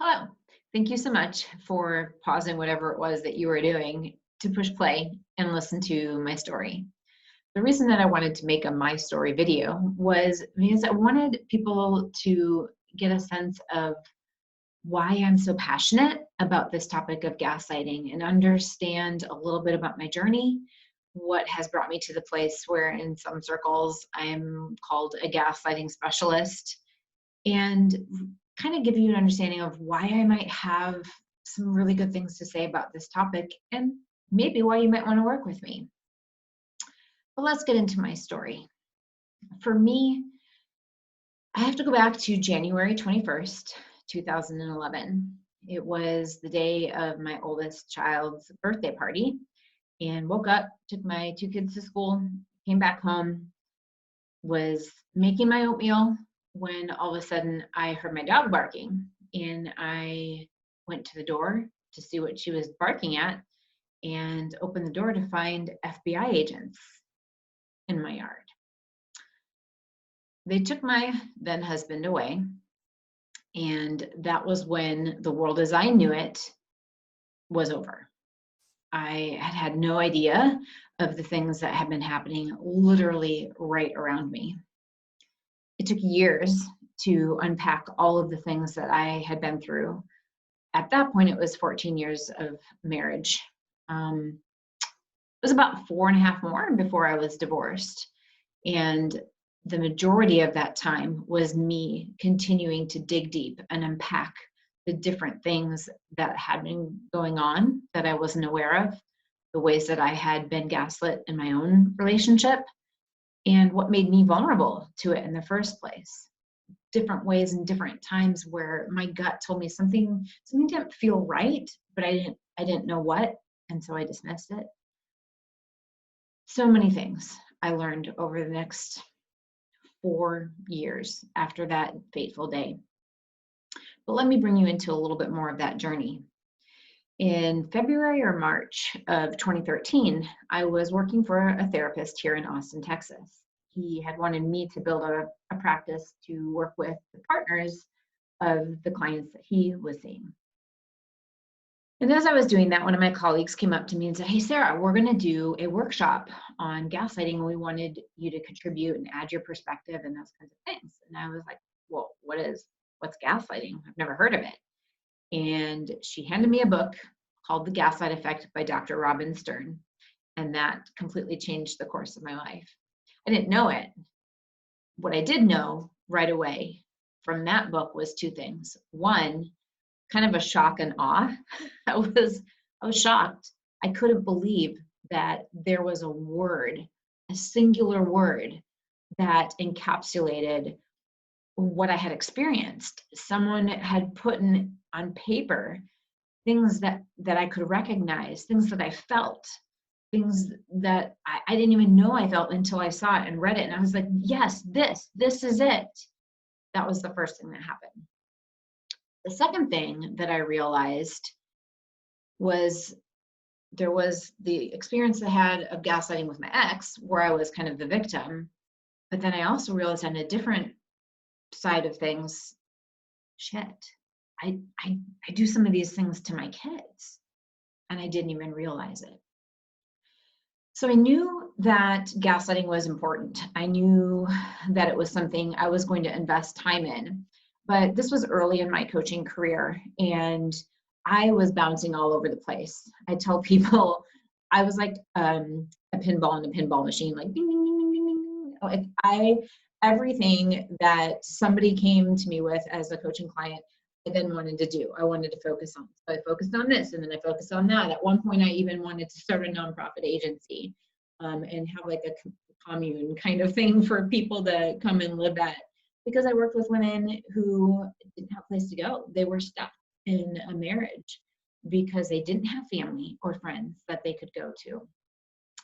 Hello. Thank you so much for pausing whatever it was that you were doing to push play and listen to my story. The reason that I wanted to make a my story video was because I wanted people to get a sense of why I'm so passionate about this topic of gaslighting and understand a little bit about my journey, what has brought me to the place where in some circles I'm called a gaslighting specialist, and kind of give you an understanding of why I might have some really good things to say about this topic and maybe why you might want to work with me. But let's get into my story. For me, I have to go back to January 21st, 2011. It was the day of my oldest child's birthday party, and woke up, took my two kids to school, came back home, was making my oatmeal when all of a sudden I heard my dog barking, and I went to the door to see what she was barking at and opened the door to find FBI agents in my yard. They took my then husband away, and that was when the world as I knew it was over. I had had no idea of the things that had been happening literally right around me. It took years to unpack all of the things that I had been through. At that point, it was 14 years of marriage. It was about 4.5 more before I was divorced. And the majority of that time was me continuing to dig deep and unpack the different things that had been going on that I wasn't aware of, the ways that I had been gaslit in my own relationship, and what made me vulnerable to it in the first place. Different ways and different times where my gut told me something didn't feel right, but I didn't know what, and so I dismissed it. So many things I learned over the next 4 years after that fateful day. But let me bring you into a little bit more of that journey. In February or March of 2013, I was working for a therapist here in Austin, Texas. He had wanted me to build a practice to work with the partners of the clients that he was seeing. And as I was doing that, one of my colleagues came up to me and said, "Hey, Sarah, we're going to do a workshop on gaslighting, and we wanted you to contribute and add your perspective and those kinds of things." And I was like, "Well, what's gaslighting? I've never heard of it." And she handed me a book called The Gaslight Effect by Dr. Robin Stern. And that completely changed the course of my life. I didn't know it. What I did know right away from that book was two things. One, kind of a shock and awe. I was shocked. I couldn't believe that there was a word, a singular word that encapsulated what I had experienced. Someone had put on paper things that I could recognize, things that I felt, things that I didn't even know I felt until I saw it and read it. And I was like, yes, this is it. That was the first thing that happened. The second thing that I realized was there was the experience I had of gaslighting with my ex, where I was kind of the victim. But then I also realized on a different side of things, shit, I do some of these things to my kids, and I didn't even realize it. So I knew that gaslighting was important. I knew that it was something I was going to invest time in. But this was early in my coaching career, and I was bouncing all over the place. I tell people I was like a pinball in a pinball machine, like ding, ding, ding, ding, ding, ding. Like everything that somebody came to me with as a coaching client, I then wanted to do. I wanted to focus on. So I focused on this, and then I focused on that. At one point, I even wanted to start a nonprofit agency and have like a commune kind of thing for people to come and live at. Because I worked with women who didn't have a place to go. They were stuck in a marriage because they didn't have family or friends that they could go to.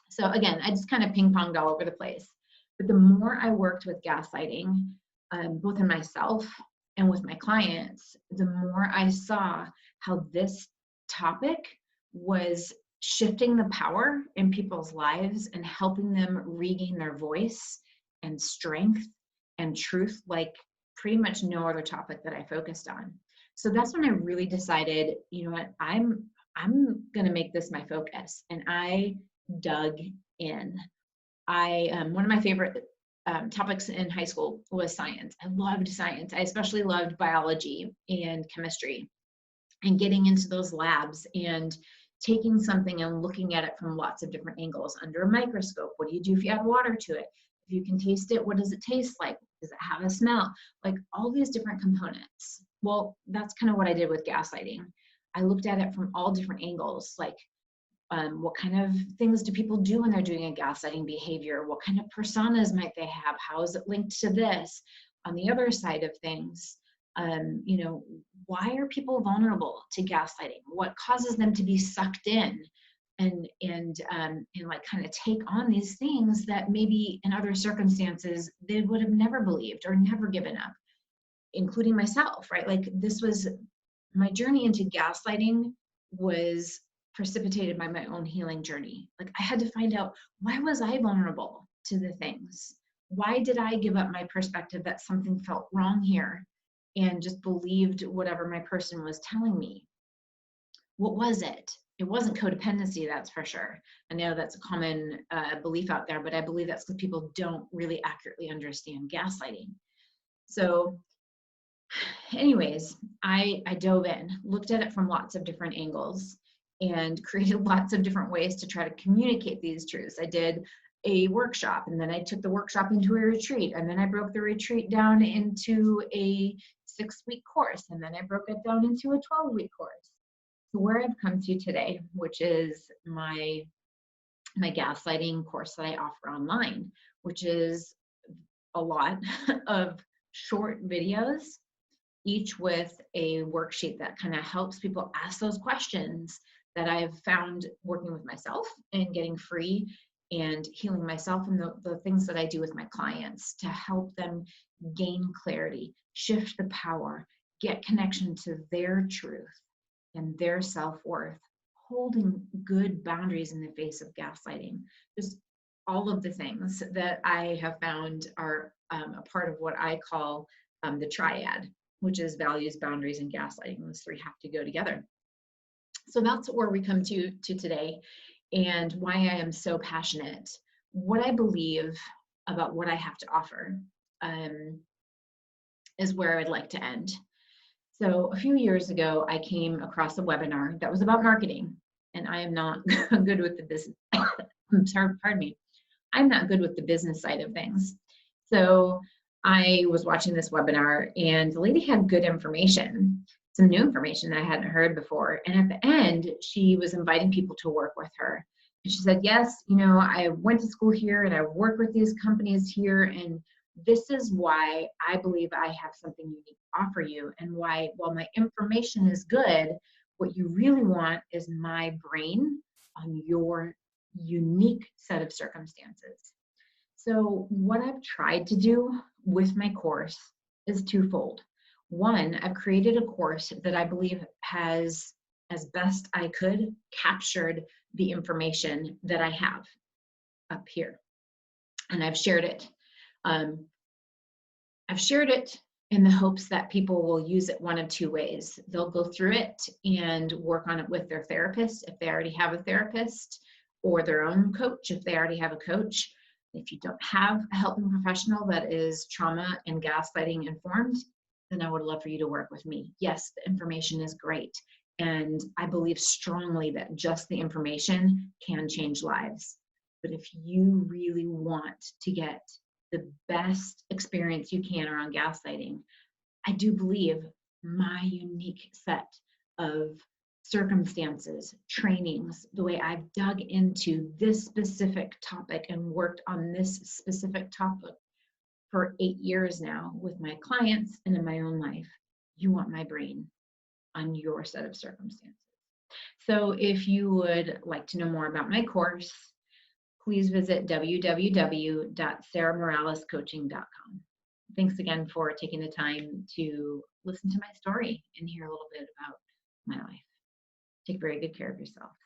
So again, I just kind of ping-ponged all over the place. But the more I worked with gaslighting, both in myself and with my clients, the more I saw how this topic was shifting the power in people's lives and helping them regain their voice and strength and truth like pretty much no other topic that I focused on. So that's when I really decided, you know what, I'm going to make this my focus. And I dug in. One of my favorite topics in high school was science. I loved science. I especially loved biology and chemistry, and getting into those labs and taking something and looking at it from lots of different angles under a microscope. What do you do if you add water to it? If you can taste it, what does it taste like? Does it have a smell? Like all these different components. Well, that's kind of what I did with gaslighting. I looked at it from all different angles, like what kind of things do people do when they're doing a gaslighting behavior? What kind of personas might they have? How is it linked to this? On the other side of things, you know, why are people vulnerable to gaslighting? What causes them to be sucked in and like kind of take on these things that maybe in other circumstances they would have never believed or never given up, including myself, right? Like this was my journey into gaslighting was precipitated by my own healing journey. Like I had to find out, why was I vulnerable to the things? Why did I give up my perspective that something felt wrong here and just believed whatever my person was telling me? What was it? It wasn't codependency, that's for sure. I know that's a common belief out there, but I believe that's because people don't really accurately understand gaslighting. So anyways, I dove in, looked at it from lots of different angles, and created lots of different ways to try to communicate these truths. I did a workshop, and then I took the workshop into a retreat, and then I broke the retreat down into a 6-week course, and then I broke it down into a 12-week course. So where I've come to today, which is my gaslighting course that I offer online, which is a lot of short videos, each with a worksheet that kind of helps people ask those questions that I've found working with myself and getting free and healing myself, and the things that I do with my clients to help them gain clarity, shift the power, get connection to their truth and their self-worth, holding good boundaries in the face of gaslighting. Just all of the things that I have found are a part of what I call the triad, which is values, boundaries, and gaslighting. Those three have to go together. So that's where we come to today, and why I am so passionate. What I believe about what I have to offer is where I'd like to end. So a few years ago, I came across a webinar that was about marketing, and I am not good with the business. I'm sorry, pardon me. I'm not good with the business side of things. So I was watching this webinar, and the lady had good information, some new information that I hadn't heard before. And at the end, she was inviting people to work with her. And she said, yes, you know, I went to school here and I've worked with these companies here, and this is why I believe I have something unique to offer you, and why, while my information is good, what you really want is my brain on your unique set of circumstances. So what I've tried to do with my course is twofold. One, I've created a course that I believe has, as best I could, captured the information that I have up here. And I've shared it. I've shared it in the hopes that people will use it one of two ways. They'll go through it and work on it with their therapist if they already have a therapist, or their own coach if they already have a coach. If you don't have a helping professional that is trauma and gaslighting informed, then I would love for you to work with me. Yes, the information is great, and I believe strongly that just the information can change lives. But if you really want to get the best experience you can around gaslighting, I do believe my unique set of circumstances, trainings, the way I've dug into this specific topic and worked on this specific topic for 8 years now with my clients and in my own life, you want my brain on your set of circumstances. So if you would like to know more about my course, please visit www.sarahmoralescoaching.com. Thanks again for taking the time to listen to my story and hear a little bit about my life. Take very good care of yourself.